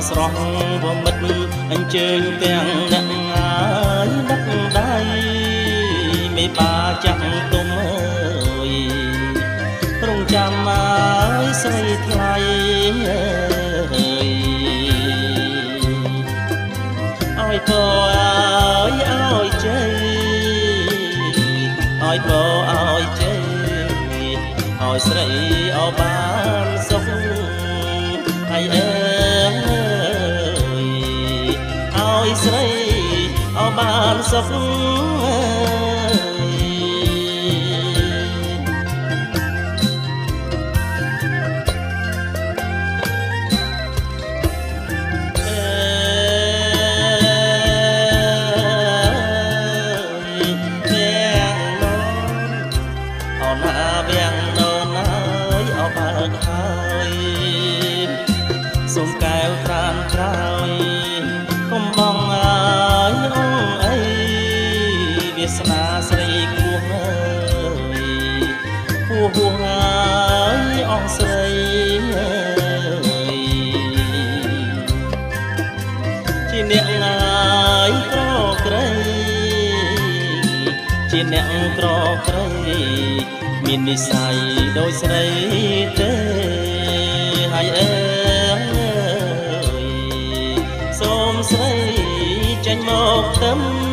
ស្រស់វមិតអញ្ជើញទាំងអ្នកងាយដឹកដៃមេបាចាក់ទុំអើយរងចាំហើយស្រីថ្លៃអើយឲ្យពឲ្យជ័យឲ្យពឲ្យជ័យឲ្យស្រីអោបានសុខហើយស្រីអោបានសុខសូមកែវត្រានក្រោយកុំបងអើយអងអីវាសនាស្រីគួងអើយគួងអើយអងស្រីអើយជាអ្នកងាយក្រក្រៃជាអ្នកក្រក្រៃមាននិស្ស័យដូចស្រីទេហើយអើសូមស្រីចេញមកទឹម